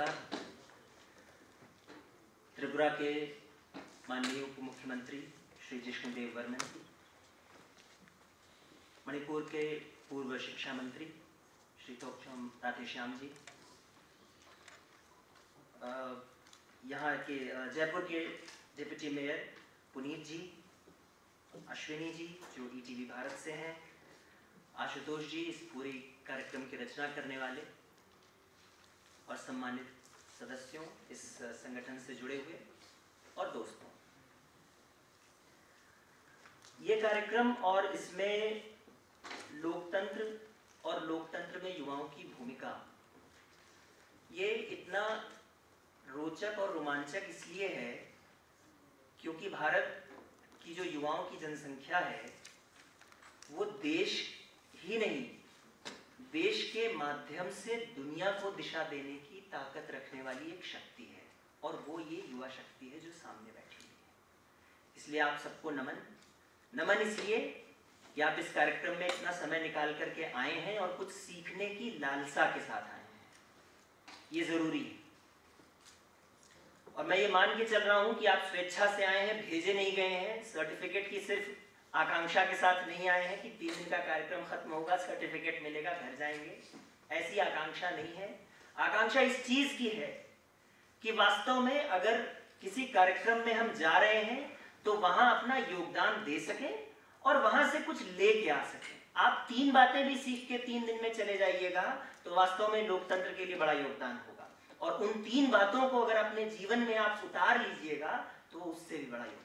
नमस्कार। त्रिपुरा के माननीय उप मुख्यमंत्री श्री जिष्णुदेव वर्मन जी, मणिपुर के पूर्व शिक्षा मंत्री श्री तोकचोम राधेश्याम जी, यहाँ के जयपुर के डिप्टी मेयर पुनीत जी, अश्विनी जी जो ईटीवी भारत से हैं, आशुतोष जी इस पूरी कार्यक्रम की रचना करने वाले, और सम्मानित सदस्यों, इस संगठन से जुड़े हुए और दोस्तों, ये कार्यक्रम और इसमें लोकतंत्र और लोकतंत्र में युवाओं की भूमिका, ये इतना रोचक और रोमांचक इसलिए है क्योंकि भारत की जो युवाओं की जनसंख्या है वो देश ही नहीं, देश के माध्यम से दुनिया को दिशा देने की ताकत रखने वाली एक शक्ति है, और वो ये युवा शक्ति है जो सामने बैठी हुई है। इसलिए आप सबको नमन। नमन इसलिए कि आप इस कार्यक्रम में इतना समय निकाल करके आए हैं और कुछ सीखने की लालसा के साथ आए हैं, ये जरूरी है। और मैं ये मान के चल रहा हूं कि आप स्वेच्छा से आए हैं, भेजे नहीं गए हैं, सर्टिफिकेट की सिर्फ आकांक्षा के साथ नहीं आए हैं कि 3 दिन का कार्यक्रम खत्म होगा, सर्टिफिकेट मिलेगा, घर जाएंगे, ऐसी आकांक्षा नहीं है। आकांक्षा इस चीज की है कि वास्तव में अगर किसी कार्यक्रम में हम जा रहे हैं तो वहां अपना योगदान दे सकें और वहां से कुछ लेके आ सकें। आप 3 बातें भी सीख के 3 दिन में चले जाइएगा तो वास्तव में लोकतंत्र के लिए बड़ा योगदान होगा, और उन 3 बातों को अगर अपने जीवन में आप उतार लीजिएगा तो उससे भी बड़ा योगदान।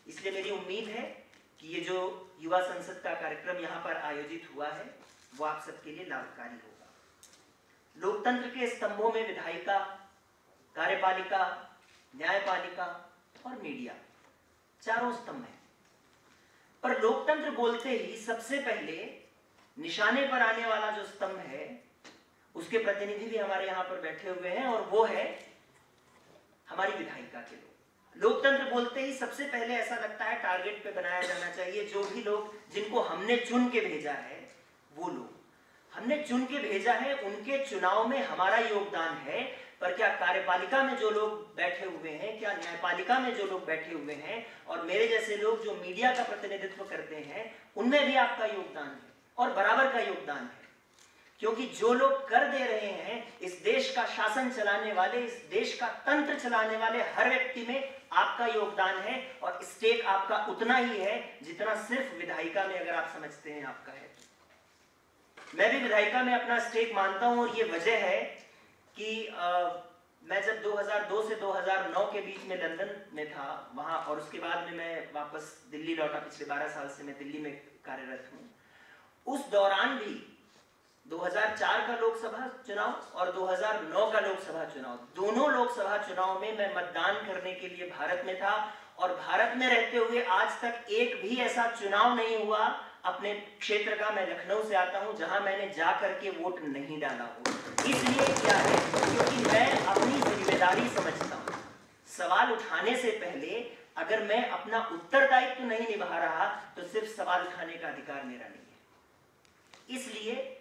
इसलिए मेरी उम्मीद है कि ये जो युवा संसद का कार्यक्रम यहाँ पर आयोजित हुआ है वो आप सबके लिए लाभकारी होगा। लोकतंत्र के स्तंभों में विधायिका, कार्यपालिका, न्यायपालिका और मीडिया, चारों स्तंभ हैं। पर लोकतंत्र बोलते ही सबसे पहले निशाने पर आने वाला जो स्तंभ है उसके प्रतिनिधि भी हमारे यहाँ पर बैठे हुए हैं, और वो है हमारी विधायिका के लोग। लोकतंत्र बोलते ही सबसे पहले ऐसा लगता है टारगेट पे बनाया जाना चाहिए जो भी लोग जिनको हमने चुन के भेजा है, वो लोग हमने चुन के भेजा है, उनके चुनाव में हमारा योगदान है। पर क्या कार्यपालिका में जो लोग बैठे हुए हैं, क्या न्यायपालिका में जो लोग बैठे हुए हैं, और मेरे जैसे लोग जो मीडिया का प्रतिनिधित्व करते हैं, उनमें भी आपका योगदान है और बराबर का योगदान है। क्योंकि जो लोग कर दे रहे हैं, इस देश का शासन चलाने वाले, इस देश का तंत्र चलाने वाले हर व्यक्ति में आपका योगदान है, और स्टेक आपका उतना ही है जितना सिर्फ विधायिका में अगर आप समझते हैं आपका है। मैं भी विधायिका में अपना स्टेक मानता हूं, और ये वजह है कि मैं जब 2002 से 2009 के बीच में लंदन में था वहां, और उसके बाद में मैं वापस दिल्ली लौटा, पिछले 12 साल से मैं दिल्ली में कार्यरत हूं। उस दौरान भी 2004 का लोकसभा चुनाव और 2009 का लोकसभा चुनाव, दोनों लोकसभा चुनाव में मैं मतदान करने के लिए भारत में था, और भारत में रहते हुए आज तक एक भी ऐसा चुनाव नहीं हुआ अपने क्षेत्र का, मैं लखनऊ से आता हूं, जहां मैंने जा करके वोट नहीं डाला हो। इसलिए क्या है, क्योंकि मैं अपनी जिम्मेदारी समझता हूं। सवाल उठाने से पहले अगर मैं अपना उत्तरदायित्व नहीं निभा रहा तो सिर्फ सवाल उठाने का अधिकार मेरा नहीं है। इसलिए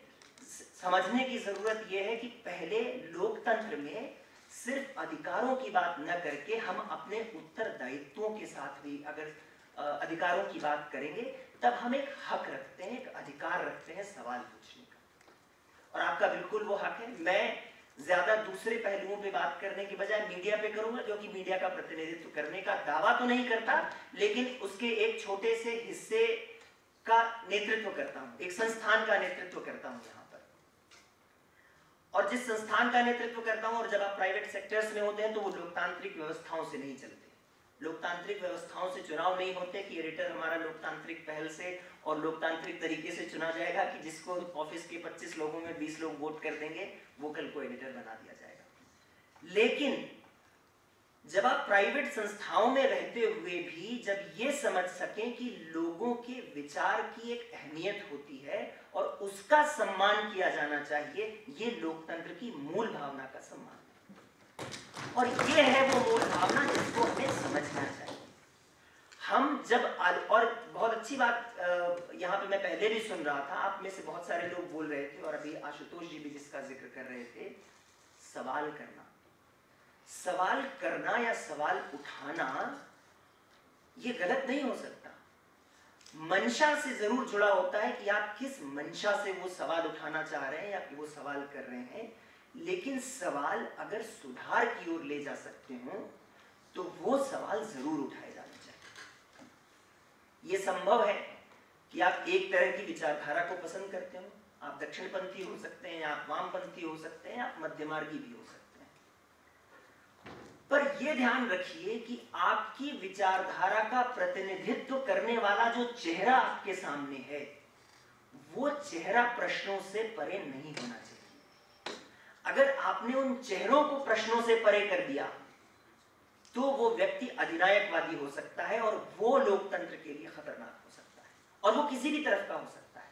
समझने की जरूरत यह है कि पहले लोकतंत्र में सिर्फ अधिकारों की बात न करके हम अपने उत्तरदायित्वों के साथ भी अगर अधिकारों की बात करेंगे, तब हम एक हक रखते हैं, एक अधिकार रखते हैं सवाल पूछने का, और आपका बिल्कुल वो हक है। मैं ज्यादा दूसरे पहलुओं पे बात करने की बजाय मीडिया पे करूंगा, क्योंकि मीडिया का प्रतिनिधित्व करने का दावा तो नहीं करता, लेकिन उसके एक छोटे से हिस्से का नेतृत्व करता हूं, एक संस्थान का नेतृत्व करता हूं यहाँ पर। और जिस संस्थान का नेतृत्व करता हूं, और जब आप प्राइवेट सेक्टर्स में होते हैं तो वो लोकतांत्रिक व्यवस्थाओं से नहीं चलते। लोकतांत्रिक व्यवस्थाओं से चुनाव नहीं होते कि एडिटर हमारा लोकतांत्रिक पहल से और लोकतांत्रिक तरीके से चुना जाएगा कि जिसको ऑफिस के 25 लोगों में 20 लोग वोट कर देंगे वो कल को एडिटर बना दिया जाएगा। लेकिन जब आप प्राइवेट संस्थाओं में रहते हुए भी जब ये समझ सकें कि लोगों के विचार की एक अहमियत होती है और उसका सम्मान किया जाना चाहिए, ये लोकतंत्र की मूल भावना का सम्मान है। और ये है वो मूल भावना जिसको हमें समझना चाहिए। हम जब और बहुत अच्छी बात यहाँ पे मैं पहले भी सुन रहा था, आप में से बहुत सारे लोग बोल रहे थे और अभी आशुतोष जी भी जिसका जिक्र कर रहे थे, सवाल करना। सवाल करना या सवाल उठाना ये गलत नहीं हो सकता। मंशा से जरूर जुड़ा होता है कि आप किस मंशा से वो सवाल उठाना चाह रहे हैं या वो सवाल कर रहे हैं, लेकिन सवाल अगर सुधार की ओर ले जा सकते हो तो वो सवाल जरूर उठाए जाने चाहिए। ये संभव है कि आप एक तरह की विचारधारा को पसंद करते हो, आप दक्षिणपंथी हो सकते हैं, आप वामपंथी हो सकते हैं, आप मध्यमार्गी भी हो सकते हैं, पर यह ध्यान रखिए कि आपकी विचारधारा का प्रतिनिधित्व करने वाला जो चेहरा आपके सामने है वो चेहरा प्रश्नों से परे नहीं होना चाहिए। अगर आपने उन चेहरों को प्रश्नों से परे कर दिया तो वो व्यक्ति अधिनायकवादी हो सकता है और वो लोकतंत्र के लिए खतरनाक हो सकता है, और वो किसी भी तरफ का हो सकता है,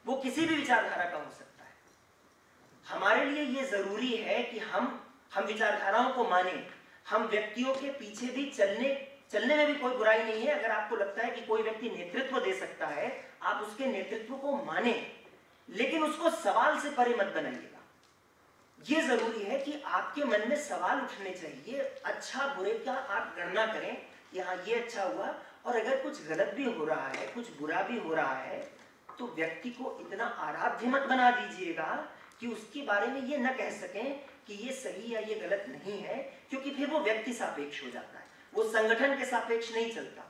वो किसी भी विचारधारा का हो सकता है। हमारे लिए ये जरूरी है कि हम विचारधाराओं को माने। हम व्यक्तियों के पीछे भी चलने में भी कोई बुराई नहीं है। अगर आपको लगता है कि कोई व्यक्ति नेतृत्व दे सकता है, आप उसके नेतृत्व को माने, लेकिन उसको सवाल से परे मत बनाइएगा। ये जरूरी है कि आपके मन में सवाल उठने चाहिए। अच्छा बुरे का आप गणना करें कि हाँ ये अच्छा हुआ, और अगर कुछ गलत भी हो रहा है, कुछ बुरा भी हो रहा है, तो व्यक्ति को इतना आराध्य मत बना दीजिएगा कि उसके बारे में ये न कह सकें कि ये सही या ये गलत नहीं है, क्योंकि फिर वो व्यक्ति सापेक्ष हो जाता है, वो संगठन के सापेक्ष नहीं चलता,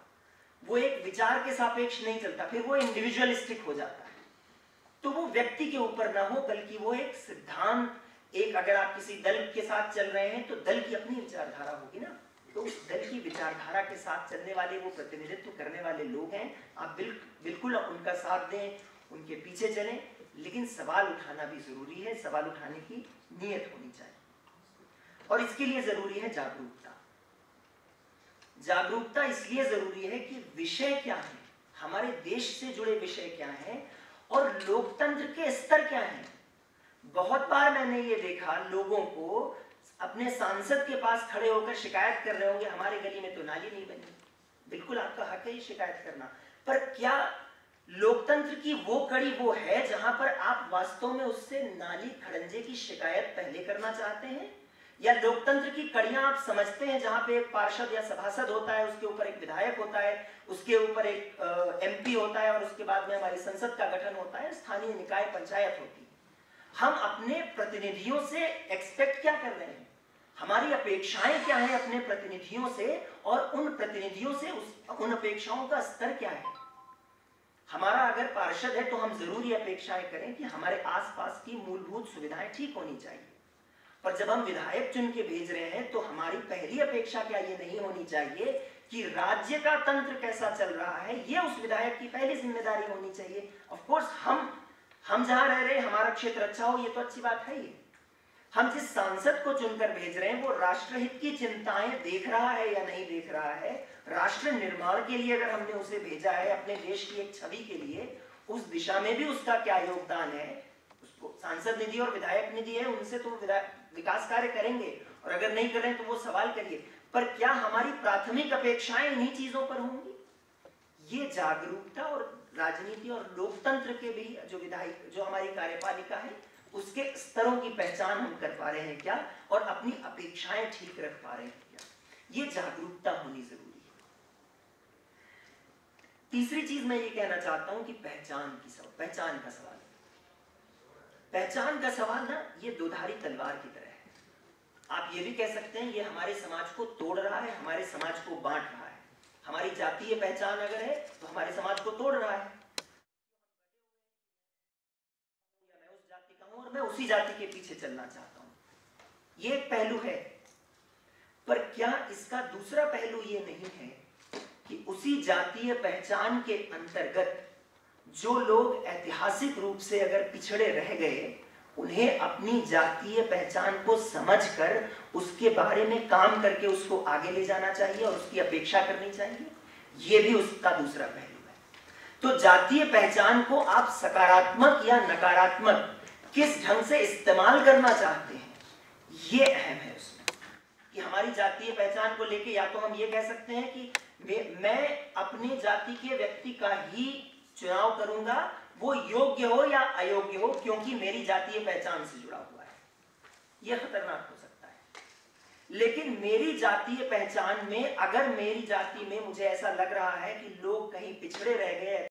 वो एक विचार के सापेक्ष नहीं चलता, फिर वो इंडिविजुअलिस्टिक हो जाता है। तो वो व्यक्ति के ऊपर ना हो, बल्कि वो एक सिद्धांत, एक अगर आप किसी दल के साथ चल रहे हैं तो दल की अपनी विचारधारा होगी ना, तो उस दल की विचारधारा के साथ चलने वाले वो प्रतिनिधित्व करने वाले लोग हैं, आप बिल्कुल उनका साथ दें, उनके पीछे चलें, लेकिन सवाल उठाना भी जरूरी है। सवाल उठाने की नीयत होनी चाहिए, और इसके लिए जरूरी है जागरूकता। जागरूकता इसलिए जरूरी है कि विषय क्या है, हमारे देश से जुड़े विषय क्या हैं और लोकतंत्र के स्तर क्या हैं। बहुत बार मैंने ये देखा लोगों को अपने सांसद के पास खड़े होकर शिकायत कर रहे होंगे, हमारे गली में तो नाली नहीं बनी। बिल्कुल आपका हक है ये शिकायत करना, पर क्या लोकतंत्र की वो कड़ी वो है जहां पर आप वास्तव में उससे नाली खड़ंजे की शिकायत पहले करना चाहते हैं, या लोकतंत्र की कड़ियां आप समझते हैं जहां पे एक पार्षद या सभासद होता है, उसके ऊपर एक विधायक होता है, उसके ऊपर एक एमपी होता है, और उसके बाद में हमारी संसद का गठन होता है, स्थानीय निकाय पंचायत होती है। हम अपने प्रतिनिधियों से एक्सपेक्ट क्या कर रहे हैं, हमारी अपेक्षाएं क्या है अपने प्रतिनिधियों से, और उन प्रतिनिधियों से उन अपेक्षाओं का स्तर क्या है। हमारा अगर पार्षद है तो हम जरूर ये अपेक्षाएं करें कि हमारे आसपास की मूलभूत सुविधाएं ठीक होनी चाहिए, पर जब हम विधायक चुन के भेज रहे हैं तो हमारी पहली अपेक्षा क्या ये नहीं होनी चाहिए कि राज्य का तंत्र कैसा चल रहा है, ये उस विधायक की पहली जिम्मेदारी होनी चाहिए। ऑफ कोर्स हम जहां रह रहे हैं हमारा क्षेत्र अच्छा हो, ये तो अच्छी बात है ही। हम जिस सांसद को चुनकर भेज रहे हैं वो राष्ट्रहित की चिंताएं देख रहा है या नहीं देख रहा है, राष्ट्र निर्माण के लिए अगर हमने उसे भेजा है, अपने देश की एक छवि के लिए, उस दिशा में भी उसका क्या योगदान है। उसको सांसद निधि और विधायक निधि है, उनसे तो विकास कार्य करेंगे, और अगर नहीं करें तो वो सवाल करिए, पर क्या हमारी प्राथमिक अपेक्षाएं इन्हीं चीजों पर होंगी। ये जागरूकता और राजनीति और लोकतंत्र के भी जो हमारी कार्यपालिका है उसके स्तरों की पहचान हम कर पा रहे हैं क्या, और अपनी अपेक्षाएं ठीक रख पा रहे हैं क्या, ये जागरूकता होनी जरूरी है। तीसरी चीज मैं ये कहना चाहता हूं कि पहचान का सवाल। पहचान का सवाल ना ये दोधारी तलवार की तरह है। आप ये भी कह सकते हैं ये हमारे समाज को तोड़ रहा है, हमारे समाज को बांट रहा है। हमारी जातीय पहचान अगर है तो हमारे समाज को तोड़ रहा है, मैं उस जाति का हूं और मैं उसी जाति के पीछे चलना चाहता हूं। ये एक पहलू है, पर क्या इसका दूसरा पहलू ये नहीं है कि उसी जातीय पहचान के अंतर्गत जो लोग ऐतिहासिक रूप से अगर पिछड़े रह गए, उन्हें अपनी जातीय पहचान को समझकर उसके बारे में काम करके उसको आगे ले जाना चाहिए और उसकी अपेक्षा करनी चाहिए। यह भी उसका दूसरा पहलू है। तो जातीय पहचान को आप सकारात्मक या नकारात्मक किस ढंग से इस्तेमाल करना चाहते हैं, यह अहम है उसमें। कि हमारी जातीय पहचान को लेके या तो हम ये कह सकते हैं कि मैं अपनी जाति के व्यक्ति का ही चुनाव करूंगा, वो योग्य हो या अयोग्य हो, क्योंकि मेरी जातीय पहचान से जुड़ा हुआ है। यह खतरनाक हो सकता है। लेकिन मेरी जातीय पहचान में, अगर मेरी जाति में मुझे ऐसा लग रहा है कि लोग कहीं पिछड़े रह गए,